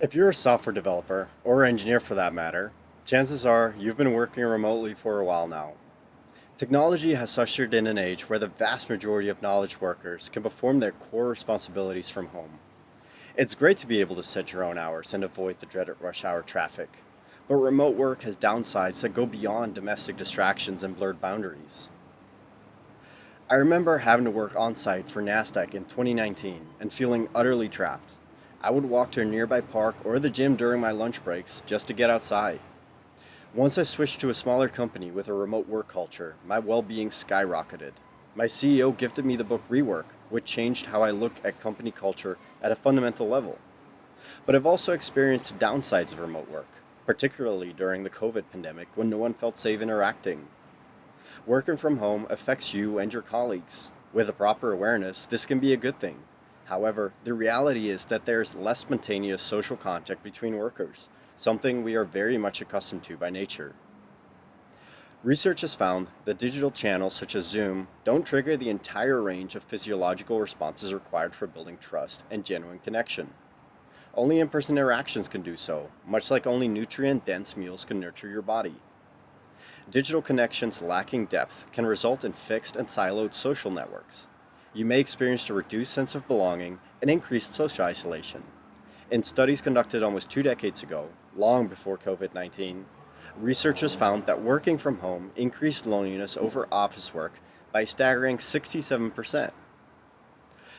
If you're a software developer, or engineer for that matter, chances are you've been working remotely for a while now. Technology has ushered in an age where the vast majority of knowledge workers can perform their core responsibilities from home. It's great to be able to set your own hours and avoid the dreaded rush hour traffic, but remote work has downsides that go beyond domestic distractions and blurred boundaries. I remember having to work on site for NASDAQ in 2019 and feeling utterly trapped. I would walk to a nearby park or the gym during my lunch breaks just to get outside. Once I switched to a smaller company with a remote work culture, my well being skyrocketed. My CEO gifted me the book Rework, which changed how I look at company culture at a fundamental level. But I've also experienced the downsides of remote work, particularly during the COVID pandemic when no one felt safe interacting. Working from home affects you and your colleagues. With a proper awareness, this can be a good thing. However, the reality is that there's less spontaneous social contact between workers, something we are very much accustomed to by nature. Research has found that digital channels such as Zoom don't trigger the entire range of physiological responses required for building trust and genuine connection. Only in person interactions can do so, much like only nutrient dense meals can nurture your body. Digital connections lacking depth can result in fixed and siloed social networks. You may experience a reduced sense of belonging and increased social isolation. In studies conducted almost 2 decades ago, long before COVID 19, researchers found that working from home increased loneliness over office work by a staggering 67%.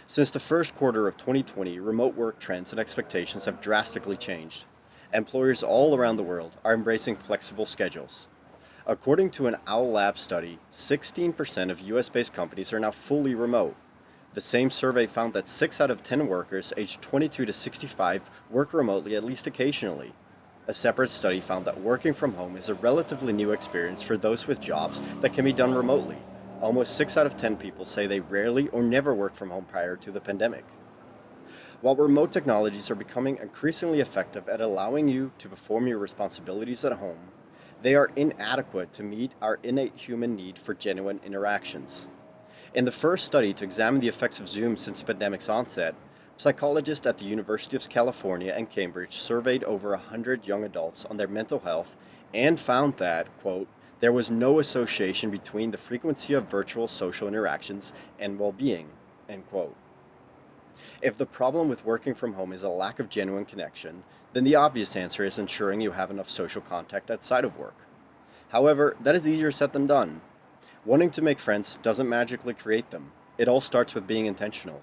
Since the first quarter of 2020, remote work trends and expectations have drastically changed. Employers all around the world are embracing flexible schedules. According to an Owl Lab study, 16% of US based companies are now fully remote. The same survey found that 6 out of 10 workers aged 22 to 65 work remotely at least occasionally. A separate study found that working from home is a relatively new experience for those with jobs that can be done remotely. Almost 6 out of 10 people say they rarely or never worked from home prior to the pandemic. While remote technologies are becoming increasingly effective at allowing you to perform your responsibilities at home, they are inadequate to meet our innate human need for genuine interactions. In the first study to examine the effects of Zoom since the pandemic's onset, psychologists at the University of California and Cambridge surveyed over 100 young adults on their mental health and found that, quote, there was no association between the frequency of virtual social interactions and well being, end quote. If the problem with working from home is a lack of genuine connection, then the obvious answer is ensuring you have enough social contact outside of work. However, that is easier said than done. Wanting to make friends doesn't magically create them. It all starts with being intentional.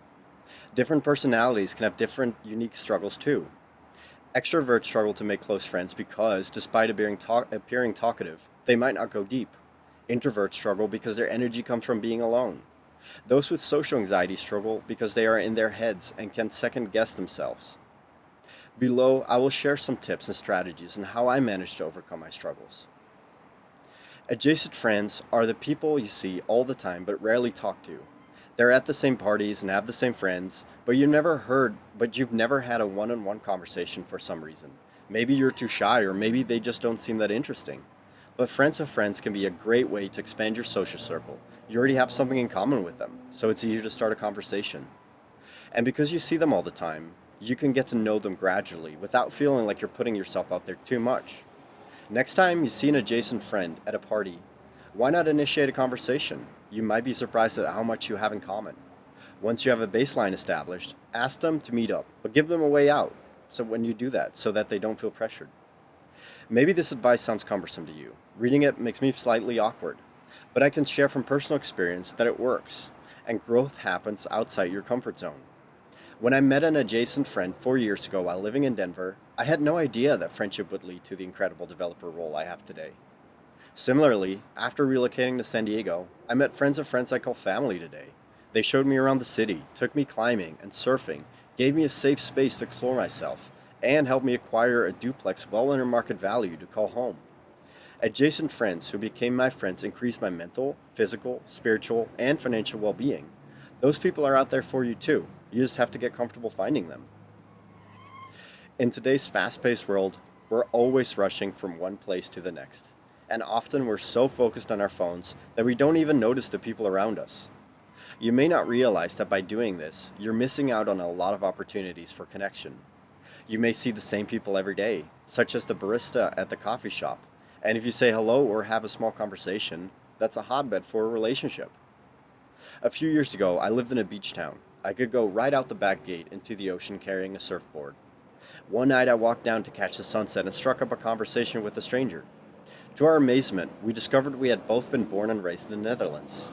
Different personalities can have different, unique struggles too. Extroverts struggle to make close friends because, despite appearing talkative, they might not go deep. Introverts struggle because their energy comes from being alone. Those with social anxiety struggle because they are in their heads and can second guess themselves. Below, I will share some tips and strategies on how I manage to overcome my struggles. Adjacent friends are the people you see all the time but rarely talk to. They're at the same parties and have the same friends, but you've never had a one-on-one conversation for some reason. Maybe you're too shy or maybe they just don't seem that interesting. But friends of friends can be a great way to expand your social circle. You already have something in common with them, so it's easier to start a conversation. And because you see them all the time, you can get to know them gradually without feeling like you're putting yourself out there too much. Next time you see an adjacent friend at a party, why not initiate a conversation? You might be surprised at how much you have in common. Once you have a baseline established, ask them to meet up, but give them a way out so when you do that so that they don't feel pressured. Maybe this advice sounds cumbersome to you. Reading it makes me slightly awkward, but I can share from personal experience that it works, and growth happens outside your comfort zone. When I met an adjacent friend 4 years ago while living in Denver, I had no idea that friendship would lead to the incredible developer role I have today. Similarly, after relocating to San Diego, I met friends of friends I call family today. They showed me around the city, took me climbing and surfing, gave me a safe space to explore myself, and helped me acquire a duplex well under market value to call home. Adjacent friends who became my friends increased my mental, physical, spiritual, and financial well being. Those people are out there for you too. You just have to get comfortable finding them. In today's fast paced world, we're always rushing from one place to the next. And often we're so focused on our phones that we don't even notice the people around us. You may not realize that by doing this, you're missing out on a lot of opportunities for connection. You may see the same people every day, such as the barista at the coffee shop. And if you say hello or have a small conversation, that's a hotbed for a relationship. A few years ago, I lived in a beach town. I could go right out the back gate into the ocean carrying a surfboard. One night I walked down to catch the sunset and struck up a conversation with a stranger. To our amazement, we discovered we had both been born and raised in the Netherlands.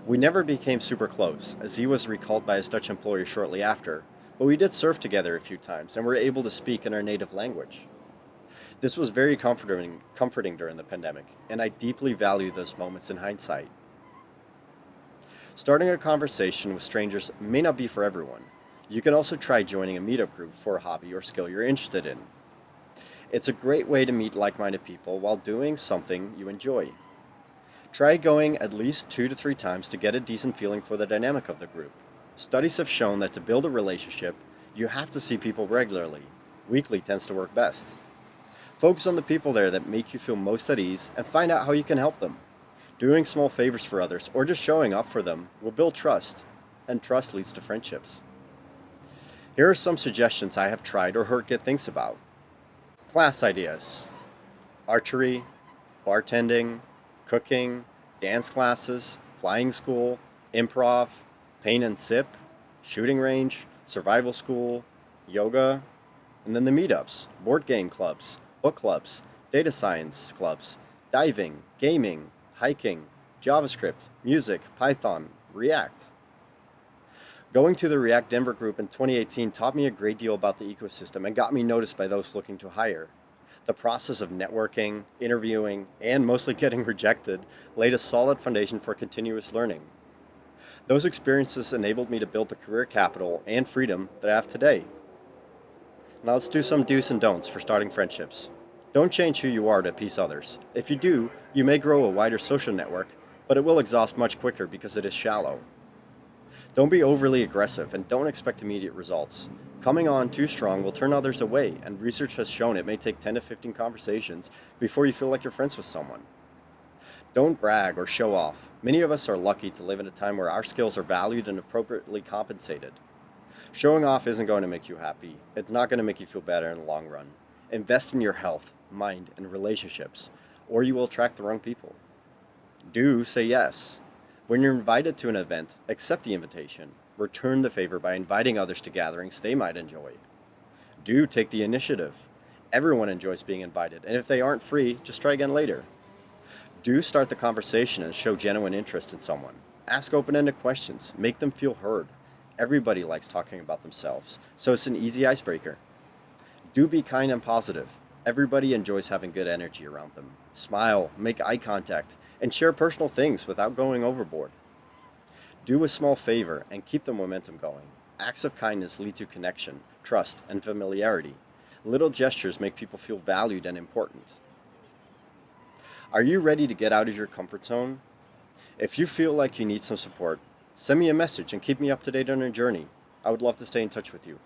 We never became super close, as he was recalled by his Dutch employer shortly after, but we did surf together a few times and were able to speak in our native language. This was very comforting during the pandemic, and I deeply value those moments in hindsight. Starting a conversation with strangers may not be for everyone. You can also try joining a meetup group for a hobby or skill you're interested in. It's a great way to meet like-minded people while doing something you enjoy. Try going at least 2 to 3 times to get a decent feeling for the dynamic of the group. Studies have shown that to build a relationship, you have to see people regularly. Weekly tends to work best. Focus on the people there that make you feel most at ease and find out how you can help them. Doing small favors for others or just showing up for them will build trust, and trust leads to friendships. Here are some suggestions I have tried or heard good things about. Class ideas: archery, bartending, cooking, dance classes, flying school, improv, paint and sip, shooting range, survival school, yoga, and then the meetups, board game clubs, book clubs, data science clubs, diving, gaming, hiking, JavaScript, music, Python, React. Going to the React Denver group in 2018 taught me a great deal about the ecosystem and got me noticed by those looking to hire. The process of networking, interviewing, and mostly getting rejected laid a solid foundation for continuous learning. Those experiences enabled me to build the career capital and freedom that I have today. Now let's do some do's and don'ts for starting friendships. Don't change who you are to appease others. If you do, you may grow a wider social network, but it will exhaust much quicker because it is shallow. Don't be overly aggressive and don't expect immediate results. Coming on too strong will turn others away, and research has shown it may take 10 to 15 conversations before you feel like you're friends with someone. Don't brag or show off. Many of us are lucky to live in a time where our skills are valued and appropriately compensated. Showing off isn't going to make you happy. It's not going to make you feel better in the long run. Invest in your health, mind, and relationships, or you will attract the wrong people. Do say yes. When you're invited to an event, accept the invitation. Return the favor by inviting others to gatherings they might enjoy. Do take the initiative. Everyone enjoys being invited, and if they aren't free, just try again later. Do start the conversation and show genuine interest in someone. Ask open-ended questions. Make them feel heard. Everybody likes talking about themselves, so it's an easy icebreaker. Do be kind and positive. Everybody enjoys having good energy around them. Smile, make eye contact, and share personal things without going overboard. Do a small favor and keep the momentum going. Acts of kindness lead to connection, trust, and familiarity. Little gestures make people feel valued and important. Are you ready to get out of your comfort zone? If you feel like you need some support, send me a message and keep me up to date on your journey. I would love to stay in touch with you.